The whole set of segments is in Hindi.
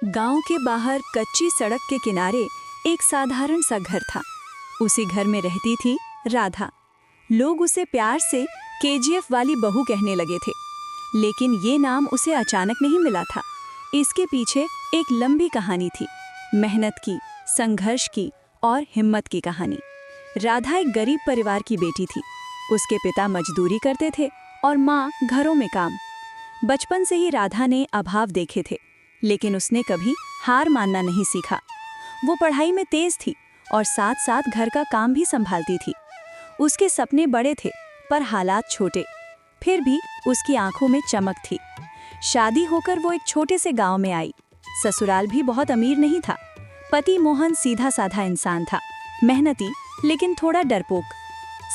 गांव के बाहर कच्ची सड़क के किनारे एक साधारण सा घर था। उसी घर में रहती थी राधा। लोग उसे प्यार से केजीएफ वाली बहू कहने लगे थे, लेकिन ये नाम उसे अचानक नहीं मिला था। इसके पीछे एक लंबी कहानी थी, मेहनत की, संघर्ष की और हिम्मत की कहानी। राधा एक गरीब परिवार की बेटी थी। उसके पिता मजदूरी करते थे और माँ घरों में काम। बचपन से ही राधा ने अभाव देखे थे, लेकिन उसने कभी हार मानना नहीं सीखा। वो पढ़ाई में तेज थी और साथ साथ घर का काम भी संभालती थी। उसके सपने बड़े थे पर हालात छोटे, फिर भी उसकी आंखों में चमक थी। शादी होकर वो एक छोटे से गांव में आई। ससुराल भी बहुत अमीर नहीं था। पति मोहन सीधा साधा इंसान था, मेहनती लेकिन थोड़ा डरपोक।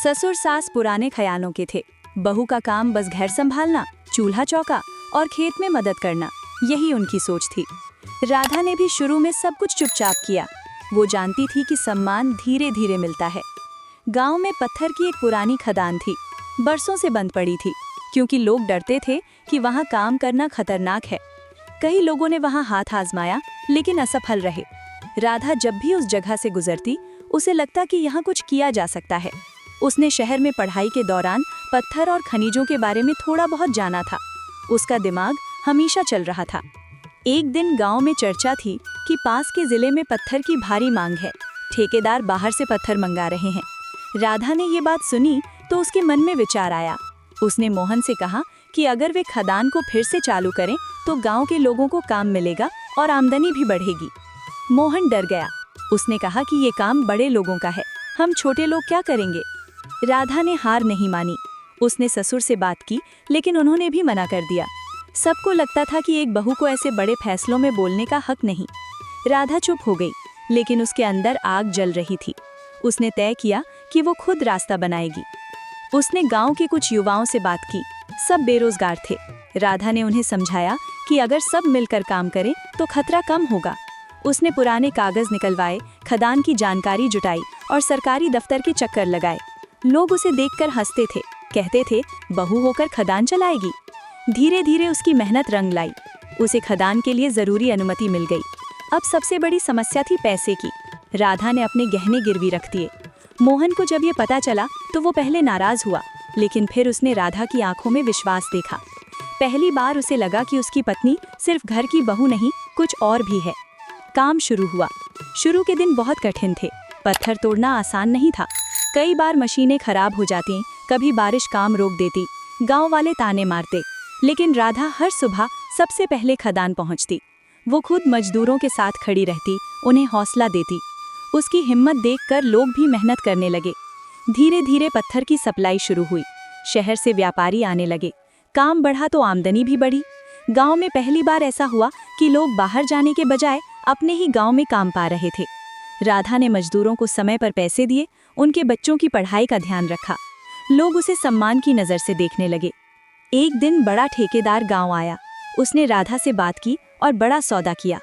ससुर सास पुराने ख्यालों के थे। बहू का काम बस घर संभालना, चूल्हा चौका और खेत में मदद करना, यही उनकी सोच थी। राधा ने भी शुरू में सब कुछ चुपचाप किया। वो जानती थी कि सम्मान धीरे धीरे मिलता है। गांव में पत्थर की एक पुरानी खदान थी, बरसों से बंद पड़ी थी, क्योंकि लोग डरते थे कि वहां काम करना खतरनाक है। कई लोगों ने वहां हाथ आजमाया, लेकिन असफल रहे। राधा जब भी उस जगह से गुजरती, उसे लगता कि यहाँ कुछ किया जा सकता है। उसने शहर में पढ़ाई के दौरान पत्थर और खनिजों के बारे में थोड़ा बहुत जाना था। उसका दिमाग हमेशा चल रहा था। एक दिन गांव में चर्चा थी कि पास के जिले में पत्थर की भारी मांग है। ठेकेदार बाहर से पत्थर मंगा रहे हैं। राधा ने ये बात सुनी तो उसके मन में विचार आया। उसने मोहन से कहा कि अगर वे खदान को फिर से चालू करें तो गांव के लोगों को काम मिलेगा और आमदनी भी बढ़ेगी। मोहन डर गया। उसने कहा कि ये काम बड़े लोगों का है, हम छोटे लोग क्या करेंगे। राधा ने हार नहीं मानी। उसने ससुर से बात की, लेकिन उन्होंने भी मना कर दिया। सबको लगता था कि एक बहू को ऐसे बड़े फैसलों में बोलने का हक नहीं। राधा चुप हो गई, लेकिन उसके अंदर आग जल रही थी। उसने तय किया कि वो खुद रास्ता बनाएगी। उसने गांव के कुछ युवाओं से बात की। सब बेरोजगार थे। राधा ने उन्हें समझाया कि अगर सब मिलकर काम करें तो खतरा कम होगा। उसने पुराने कागज निकलवाए, खदान की जानकारी जुटाई और सरकारी दफ्तर के चक्कर लगाए। लोग उसे देखकर हंसते थे, कहते थे बहू होकर खदान चलाएगी। धीरे धीरे उसकी मेहनत रंग लाई। उसे खदान के लिए जरूरी अनुमति मिल गई। अब सबसे बड़ी समस्या थी पैसे की। राधा ने अपने गहने गिरवी रख दिए। मोहन को जब ये पता चला तो वो पहले नाराज हुआ, लेकिन फिर उसने राधा की आंखों में विश्वास देखा। पहली बार उसे लगा कि उसकी पत्नी सिर्फ घर की बहू नहीं, कुछ और भी है। काम शुरू हुआ। शुरू के दिन बहुत कठिन थे। पत्थर तोड़ना आसान नहीं था। कई बार मशीनें खराब हो जाती, कभी बारिश काम रोक देती, गांव वाले ताने मारते, लेकिन राधा हर सुबह सबसे पहले खदान पहुंचती। वो खुद मजदूरों के साथ खड़ी रहती, उन्हें हौसला देती। उसकी हिम्मत देखकर लोग भी मेहनत करने लगे। धीरे धीरे पत्थर की सप्लाई शुरू हुई। शहर से व्यापारी आने लगे। काम बढ़ा तो आमदनी भी बढ़ी। गांव में पहली बार ऐसा हुआ कि लोग बाहर जाने के बजाय अपने ही गांव में काम पा रहे थे। राधा ने मजदूरों को समय पर पैसे दिए, उनके बच्चों की पढ़ाई का ध्यान रखा। लोग उसे सम्मान की नज़र से देखने लगे। एक दिन बड़ा ठेकेदार गांव आया। उसने राधा से बात की और बड़ा सौदा किया।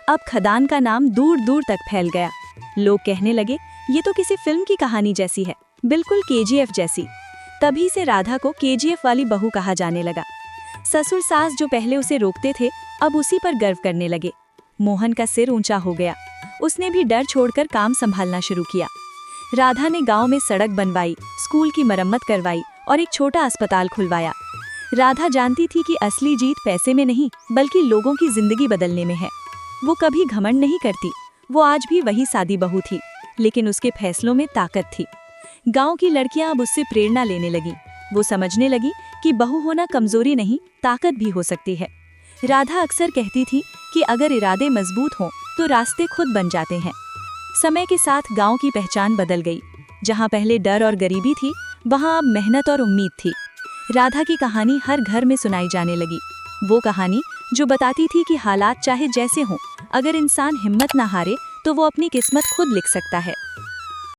अब खदान का नाम दूर दूर तक फैल गया। लोग कहने लगे, ये तो किसी फिल्म की कहानी जैसी है, बिल्कुल केजीएफ जैसी। तभी से राधा को केजीएफ वाली बहू कहा जाने लगा। ससुर सास जो पहले उसे रोकते थे, अब उसी पर गर्व करने लगे। मोहन का सिर ऊंचा हो गया। उसने भी डर छोड़कर काम संभालना शुरू किया। राधा ने गांव में सड़क बनवाई, स्कूल की मरम्मत करवाई और एक छोटा अस्पताल खुलवाया। राधा जानती थी कि असली जीत पैसे में नहीं, बल्कि लोगों की जिंदगी बदलने में है। वो कभी घमंड नहीं करती। वो आज भी वही सादी बहू थी, लेकिन उसके फैसलों में ताकत थी। गांव की लड़कियां अब उससे प्रेरणा लेने लगी। वो समझने लगी कि बहू होना कमजोरी नहीं, ताकत भी हो सकती है। राधा अक्सर कहती थी कि अगर इरादे मजबूत हों तो रास्ते खुद बन जाते हैं। समय के साथ गांव की पहचान बदल गई। जहां पहले डर और गरीबी थी, वहां अब मेहनत और उम्मीद थी। राधा की कहानी हर घर में सुनाई जाने लगी। वो कहानी जो बताती थी कि हालात चाहे जैसे हों, अगर इंसान हिम्मत ना हारे तो वो अपनी किस्मत खुद लिख सकता है।